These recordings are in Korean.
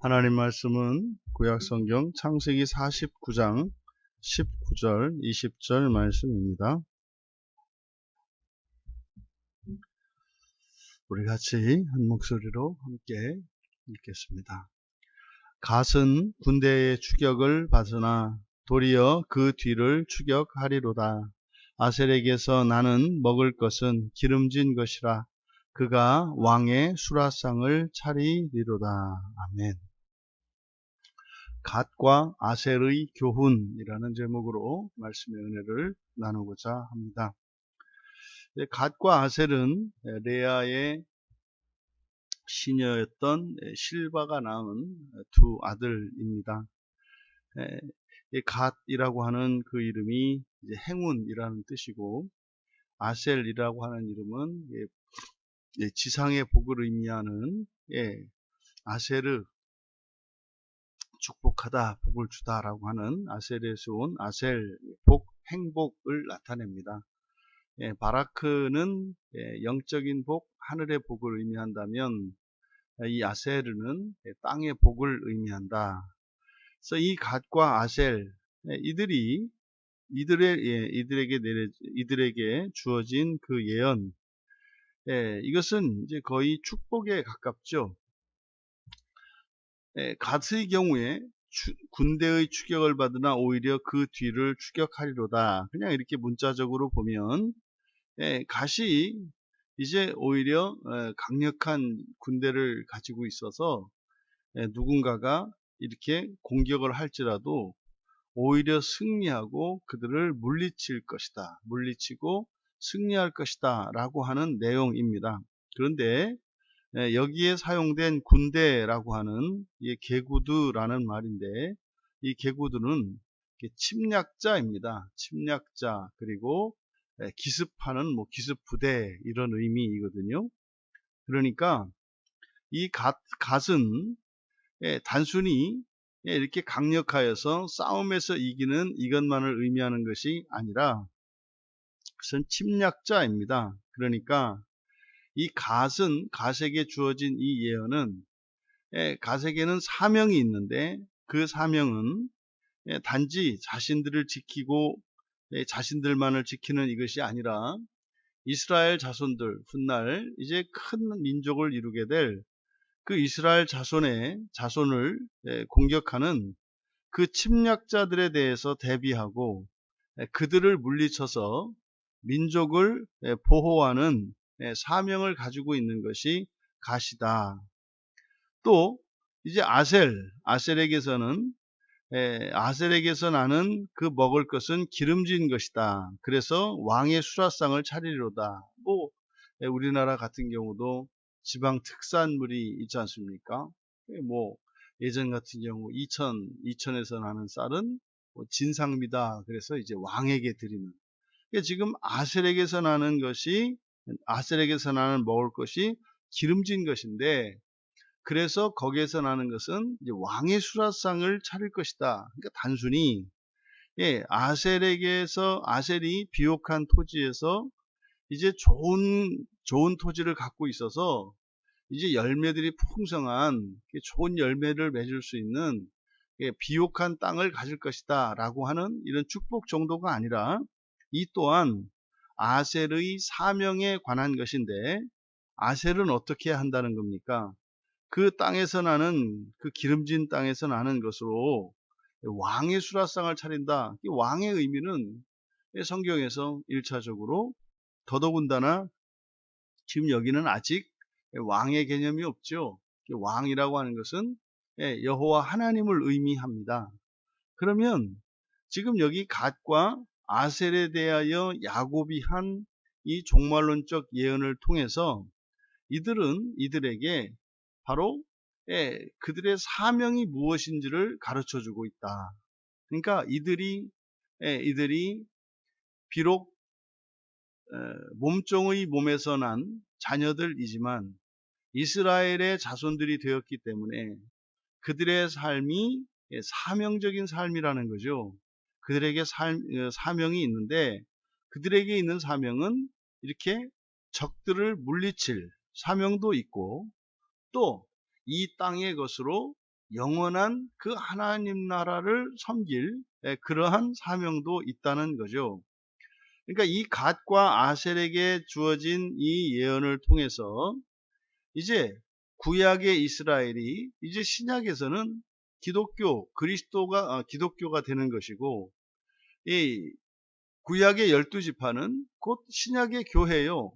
하나님 말씀은 구약성경 창세기 49장 19절, 20절 말씀입니다. 우리 같이 한 목소리로 함께 읽겠습니다. 갓은 군대의 추격을 받으나 도리어 그 뒤를 추격하리로다. 아셀에게서 나는 먹을 것은 기름진 것이라 그가 왕의 수라상을 차리리로다. 아멘. 갓과 아셀의 교훈이라는 제목으로 말씀의 은혜를 나누고자 합니다. 갓과 아셀은 레아의 시녀였던 실바가 낳은 두 아들입니다. 갓이라고 하는 그 이름이 행운이라는 뜻이고, 아셀이라고 하는 이름은 지상의 복을 의미하는 아세르, 축복하다, 복을 주다라고 하는 아셀에서 온 아셀, 복, 행복을 나타냅니다. 바라크는 영적인 복, 하늘의 복을 의미한다면 이 아셀은 땅의 복을 의미한다. 그래서 이 갓과 아셀, 이들에게 주어진 그 예언, 이것은 이제 거의 축복에 가깝죠. 갓의 경우에 군대의 추격을 받으나 오히려 그 뒤를 추격하리로다. 그냥 이렇게 문자적으로 보면 갓이 이제 오히려 강력한 군대를 가지고 있어서 누군가가 이렇게 공격을 할지라도 오히려 승리하고 그들을 물리칠 것이다. 물리치고 승리할 것이다. 라고 하는 내용입니다. 그런데 여기에 사용된 군대라고 하는 이 게구드라는 말인데, 이 게구드는 침략자입니다. 침략자, 그리고 기습하는 기습부대, 이런 의미이거든요. 그러니까 이 갓은 단순히 이렇게 강력하여서 싸움에서 이기는 이것만을 의미하는 것이 아니라 그것은 침략자입니다. 그러니까 이 갓에게 주어진 이 예언은, 갓에게는 사명이 있는데 그 사명은 단지 자신들을 지키고 자신들만을 지키는 이것이 아니라 이스라엘 자손들, 훗날 이제 큰 민족을 이루게 될 그 이스라엘 자손을 공격하는 그 침략자들에 대해서 대비하고 그들을 물리쳐서 민족을 보호하는 사명을 가지고 있는 것이 갓이다. 또 이제 아셀에게서 나는 그 먹을 것은 기름진 것이다. 그래서 왕의 수라상을 차리리로다. 우리나라 같은 경우도 지방 특산물이 있지 않습니까? 예전 같은 경우 이천에서 나는 쌀은 진상미다. 그래서 이제 왕에게 드리는. 지금 아셀에게서 나는 먹을 것이 기름진 것인데, 그래서 거기에서 나는 것은 이제 왕의 수라상을 차릴 것이다. 그러니까 단순히 아셀이 비옥한 토지에서 이제 좋은 토지를 갖고 있어서 이제 열매들이 풍성한 좋은 열매를 맺을 수 있는 비옥한 땅을 가질 것이다 라고 하는 이런 축복 정도가 아니라, 이 또한 아셀의 사명에 관한 것인데, 아셀은 어떻게 한다는 겁니까? 그 기름진 땅에서 나는 것으로 왕의 수라상을 차린다. 이 왕의 의미는 성경에서 1차적으로, 더더군다나 지금 여기는 아직 왕의 개념이 없죠. 왕이라고 하는 것은 여호와 하나님을 의미합니다. 그러면 지금 여기 갓과 아셀에 대하여 야곱이 한 이 종말론적 예언을 통해서 이들에게 바로 그들의 사명이 무엇인지를 가르쳐 주고 있다. 그러니까 이들이 비록 몸종의 몸에서 난 자녀들이지만 이스라엘의 자손들이 되었기 때문에 그들의 삶이 사명적인 삶이라는 거죠. 그들에게 사명이 있는데, 그들에게 있는 사명은 이렇게 적들을 물리칠 사명도 있고, 또 이 땅의 것으로 영원한 그 하나님 나라를 섬길 그러한 사명도 있다는 거죠. 그러니까 이 갓과 아셀에게 주어진 이 예언을 통해서 이제 구약의 이스라엘이 이제 신약에서는 기독교가 되는 것이고, 이 구약의 12지파는 곧 신약의 교회요.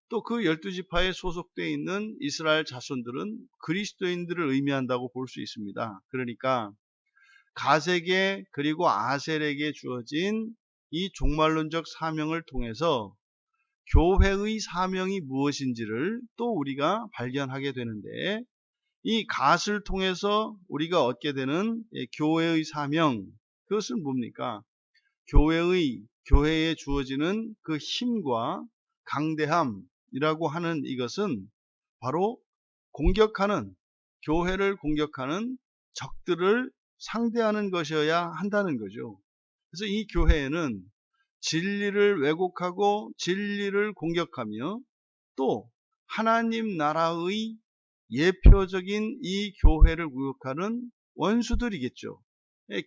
또 그 12지파에 소속되어 있는 이스라엘 자손들은 그리스도인들을 의미한다고 볼 수 있습니다. 그러니까 갓에게 그리고 아셀에게 주어진 이 종말론적 사명을 통해서 교회의 사명이 무엇인지를 또 우리가 발견하게 되는데, 이 갓을 통해서 우리가 얻게 되는 교회의 사명, 그것은 뭡니까? 교회에 주어지는 그 힘과 강대함이라고 하는 이것은 바로 교회를 공격하는 적들을 상대하는 것이어야 한다는 거죠. 그래서 이 교회에는 진리를 왜곡하고 진리를 공격하며 또 하나님 나라의 예표적인 이 교회를 구역하는 원수들이겠죠.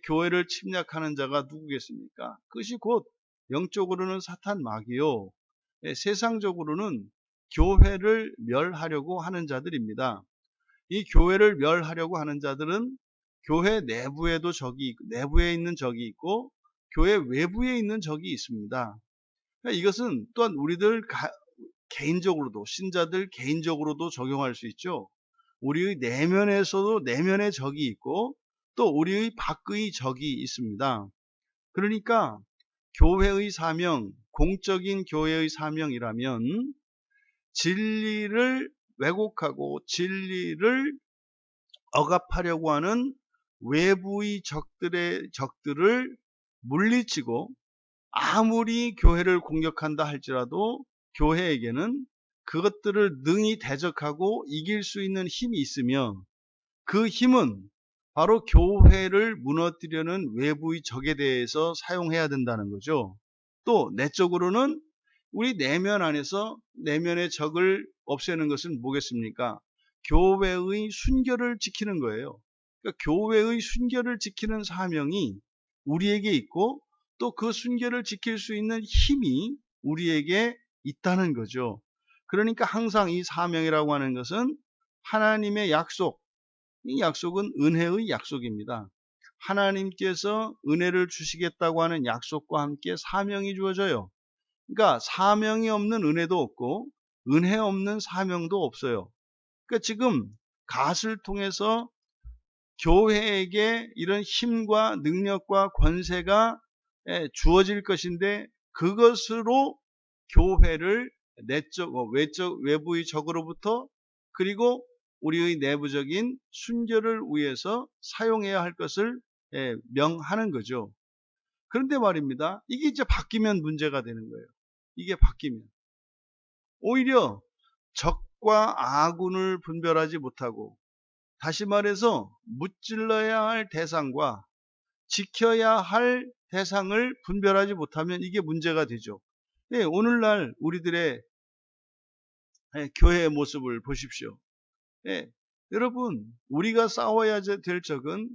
교회를 침략하는 자가 누구겠습니까? 그것이 곧 영적으로는 사탄 마귀요, 세상적으로는 교회를 멸하려고 하는 자들입니다. 이 교회를 멸하려고 하는 자들은 교회 내부에 있는 적이 있고 교회 외부에 있는 적이 있습니다. 이것은 또한 우리들 개인적으로도, 신자들 개인적으로도 적용할 수 있죠. 우리의 내면의 적이 있고 또 우리의 밖의 적이 있습니다. 그러니까 교회의 사명, 공적인 교회의 사명이라면 진리를 왜곡하고 진리를 억압하려고 하는 외부의 적들을 물리치고, 아무리 교회를 공격한다 할지라도 교회에게는 그것들을 능히 대적하고 이길 수 있는 힘이 있으며, 그 힘은 바로 교회를 무너뜨리려는 외부의 적에 대해서 사용해야 된다는 거죠. 또 내적으로는 우리 내면 안에서 내면의 적을 없애는 것은 뭐겠습니까? 교회의 순결을 지키는 거예요. 그러니까 교회의 순결을 지키는 사명이 우리에게 있고 또 그 순결을 지킬 수 있는 힘이 우리에게 있다는 거죠. 그러니까 항상 이 사명이라고 하는 것은 하나님의 약속, 이 약속은 은혜의 약속입니다. 하나님께서 은혜를 주시겠다고 하는 약속과 함께 사명이 주어져요. 그러니까 사명이 없는 은혜도 없고 은혜 없는 사명도 없어요. 그러니까 지금 갓을 통해서 교회에게 이런 힘과 능력과 권세가 주어질 것인데, 그것으로 교회를 외부의 적으로부터 그리고 우리의 내부적인 순결을 위해서 사용해야 할 것을 명하는 거죠. 그런데 말입니다. 이게 이제 바뀌면 문제가 되는 거예요. 이게 바뀌면 오히려 적과 아군을 분별하지 못하고, 다시 말해서 무찔러야 할 대상과 지켜야 할 대상을 분별하지 못하면 이게 문제가 되죠. 네, 오늘날 우리들의 교회의 모습을 보십시오. 네, 여러분, 우리가 싸워야 될 적은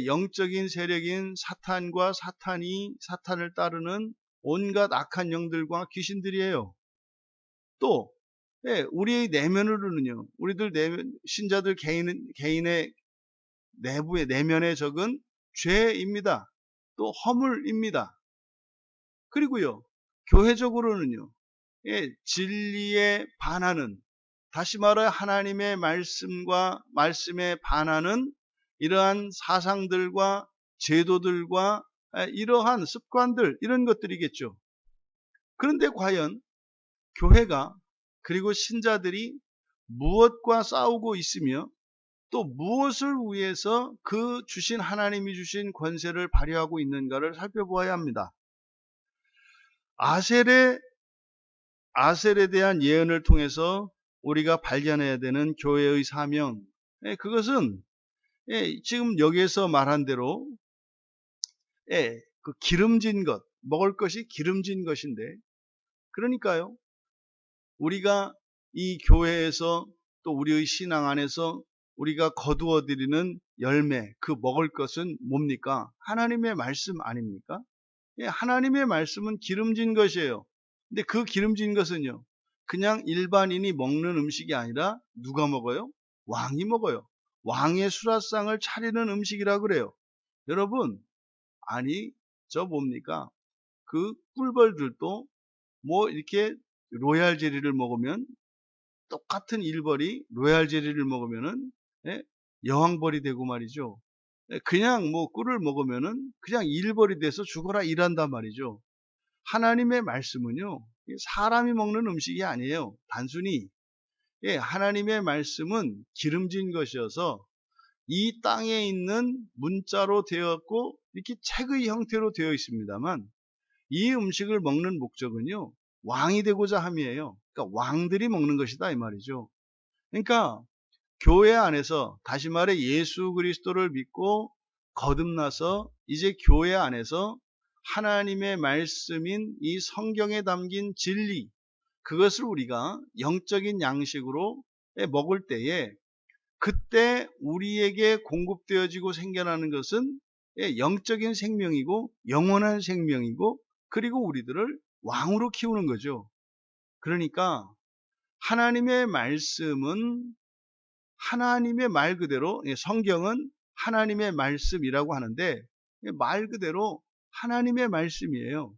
영적인 세력인 사탄과 사탄을 따르는 온갖 악한 영들과 귀신들이에요. 또 우리의 내면으로는요, 우리들 신자들 개인의 내면의 적은 죄입니다. 또 허물입니다. 그리고요, 교회적으로는요, 진리에 반하는, 다시 말해 하나님의 말씀에 반하는 이러한 사상들과 제도들과 이러한 습관들, 이런 것들이겠죠. 그런데 과연 교회가 그리고 신자들이 무엇과 싸우고 있으며 또 무엇을 위해서 그 하나님이 주신 권세를 발휘하고 있는가를 살펴보아야 합니다. 아셀에 대한 예언을 통해서 우리가 발견해야 되는 교회의 사명, 그것은 지금 여기에서 말한 대로 그 기름진 것, 먹을 것이 기름진 것인데, 그러니까요, 우리가 이 교회에서 또 우리의 신앙 안에서 우리가 거두어들이는 열매, 그 먹을 것은 뭡니까? 하나님의 말씀 아닙니까? 예, 하나님의 말씀은 기름진 것이에요. 근데 그 기름진 것은요, 그냥 일반인이 먹는 음식이 아니라 누가 먹어요? 왕이 먹어요. 왕의 수라상을 차리는 음식이라 그래요. 여러분, 아니, 저 뭡니까? 그 꿀벌들도 뭐 이렇게 로얄 제리를 먹으면 똑같은 일벌이 로얄 제리를 먹으면은 예? 여왕벌이 되고 말이죠. 예, 그냥 뭐 꿀을 먹으면은 그냥 일벌이 돼서 죽어라 일한단 말이죠. 하나님의 말씀은요, 사람이 먹는 음식이 아니에요. 단순히 예, 하나님의 말씀은 기름진 것이어서 이 땅에 있는 문자로 되었고 이렇게 책의 형태로 되어 있습니다만 이 음식을 먹는 목적은요, 왕이 되고자 함이에요. 그러니까 왕들이 먹는 것이다 이 말이죠. 그러니까 교회 안에서, 다시 말해 예수 그리스도를 믿고 거듭나서 이제 교회 안에서 하나님의 말씀인 이 성경에 담긴 진리, 그것을 우리가 영적인 양식으로 먹을 때에 그때 우리에게 공급되어지고 생겨나는 것은 영적인 생명이고 영원한 생명이고, 그리고 우리들을 왕으로 키우는 거죠. 그러니까 하나님의 말씀은 하나님의 말 그대로, 성경은 하나님의 말씀이라고 하는데 말 그대로 하나님의 말씀이에요.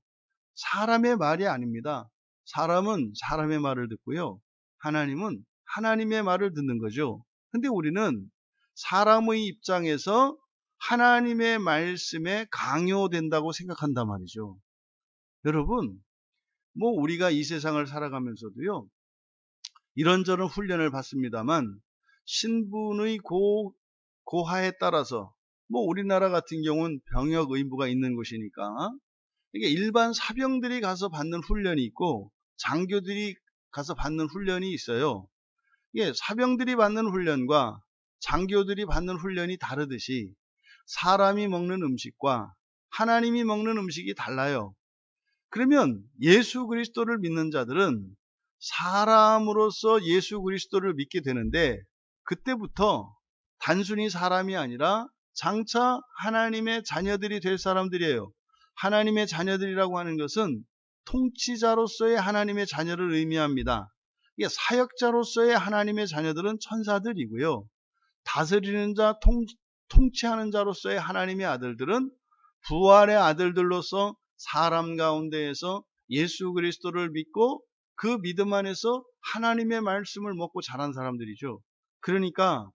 사람의 말이 아닙니다. 사람은 사람의 말을 듣고요, 하나님은 하나님의 말을 듣는 거죠. 근데 우리는 사람의 입장에서 하나님의 말씀에 강요된다고 생각한단 말이죠. 여러분, 뭐 우리가 이 세상을 살아가면서도요, 이런저런 훈련을 받습니다만 신분의 고하에 따라서, 뭐 우리나라 같은 경우는 병역 의무가 있는 곳이니까 이게 일반 사병들이 가서 받는 훈련이 있고 장교들이 가서 받는 훈련이 있어요. 이게 사병들이 받는 훈련과 장교들이 받는 훈련이 다르듯이 사람이 먹는 음식과 하나님이 먹는 음식이 달라요. 그러면 예수 그리스도를 믿는 자들은 사람으로서 예수 그리스도를 믿게 되는데 그때부터 단순히 사람이 아니라 장차 하나님의 자녀들이 될 사람들이에요. 하나님의 자녀들이라고 하는 것은 통치자로서의 하나님의 자녀를 의미합니다. 이게 사역자로서의 하나님의 자녀들은 천사들이고요, 다스리는 자, 통치하는 자로서의 하나님의 아들들은 부활의 아들들로서 사람 가운데에서 예수 그리스도를 믿고 그 믿음 안에서 하나님의 말씀을 먹고 자란 사람들이죠. 그러니까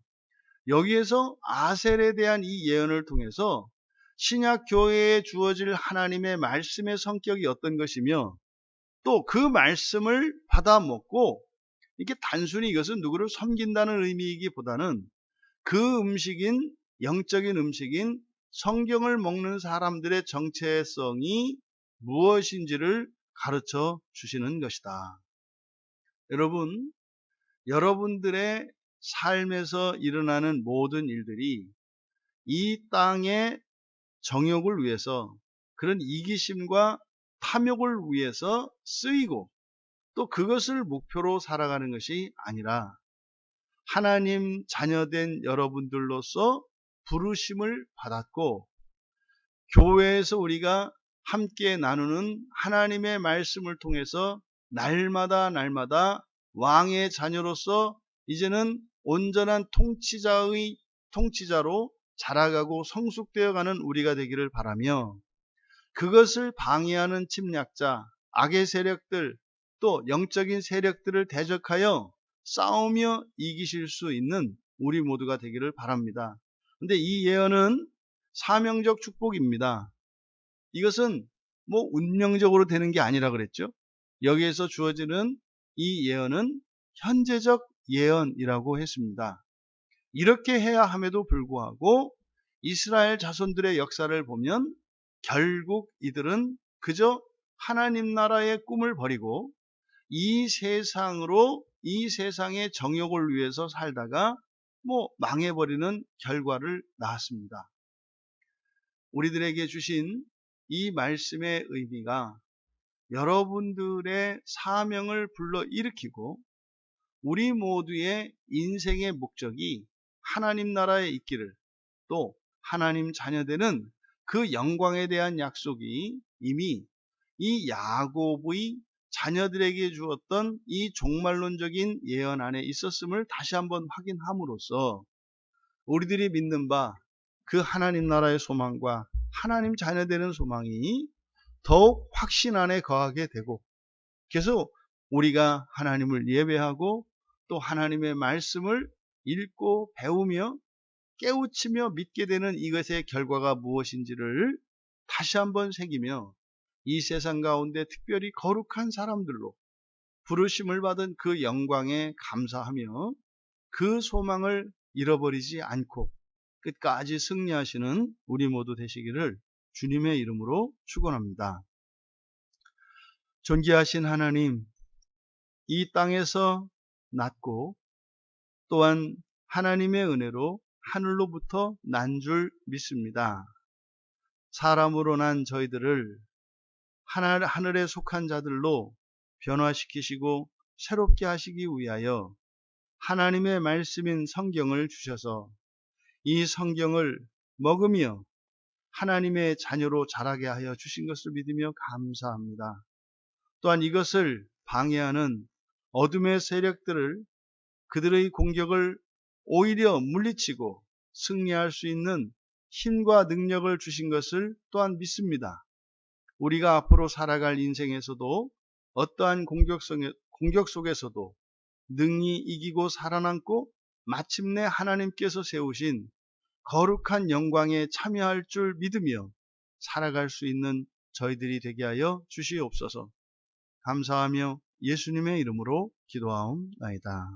여기에서 아셀에 대한 이 예언을 통해서 신약 교회에 주어질 하나님의 말씀의 성격이 어떤 것이며, 또 그 말씀을 받아 먹고 이게 단순히 이것은 누구를 섬긴다는 의미이기보다는 그 음식인, 영적인 음식인 성경을 먹는 사람들의 정체성이 무엇인지를 가르쳐 주시는 것이다. 여러분, 여러분들의 삶에서 일어나는 모든 일들이 이 땅의 정욕을 위해서, 그런 이기심과 탐욕을 위해서 쓰이고 또 그것을 목표로 살아가는 것이 아니라 하나님 자녀된 여러분들로서 부르심을 받았고 교회에서 우리가 함께 나누는 하나님의 말씀을 통해서 날마다 왕의 자녀로서 이제는 온전한 통치자로 자라가고 성숙되어가는 우리가 되기를 바라며, 그것을 방해하는 침략자, 악의 세력들, 또 영적인 세력들을 대적하여 싸우며 이기실 수 있는 우리 모두가 되기를 바랍니다. 근데 이 예언은 사명적 축복입니다. 이것은 뭐 운명적으로 되는 게 아니라 그랬죠. 여기에서 주어지는 이 예언은 현재적 예언이라고 했습니다. 이렇게 해야 함에도 불구하고 이스라엘 자손들의 역사를 보면 결국 이들은 그저 하나님 나라의 꿈을 버리고 이 세상의 정욕을 위해서 살다가 뭐 망해버리는 결과를 낳았습니다. 우리들에게 주신 이 말씀의 의미가 여러분들의 사명을 불러일으키고 우리 모두의 인생의 목적이 하나님 나라에 있기를, 또 하나님 자녀되는 그 영광에 대한 약속이 이미 이 야곱의 자녀들에게 주었던 이 종말론적인 예언 안에 있었음을 다시 한번 확인함으로써 우리들이 믿는 바 그 하나님 나라의 소망과 하나님 자녀되는 소망이 더욱 확신 안에 거하게 되고, 계속 우리가 하나님을 예배하고 또 하나님의 말씀을 읽고 배우며 깨우치며 믿게 되는 이것의 결과가 무엇인지를 다시 한번 새기며 이 세상 가운데 특별히 거룩한 사람들로 부르심을 받은 그 영광에 감사하며 그 소망을 잃어버리지 않고 끝까지 승리하시는 우리 모두 되시기를 주님의 이름으로 축원합니다. 존귀하신 하나님, 이 땅에서 났고 또한 하나님의 은혜로 하늘로부터 난 줄 믿습니다. 사람으로 난 저희들을 하늘에 속한 자들로 변화시키시고 새롭게 하시기 위하여 하나님의 말씀인 성경을 주셔서 이 성경을 먹으며 하나님의 자녀로 자라게 하여 주신 것을 믿으며 감사합니다. 또한 이것을 방해하는 어둠의 세력들을, 그들의 공격을 오히려 물리치고 승리할 수 있는 힘과 능력을 주신 것을 또한 믿습니다. 우리가 앞으로 살아갈 인생에서도 어떠한 공격 속에서도 능히 이기고 살아남고 마침내 하나님께서 세우신 거룩한 영광에 참여할 줄 믿으며 살아갈 수 있는 저희들이 되게 하여 주시옵소서. 감사하며 예수님의 이름으로 기도하옵나이다.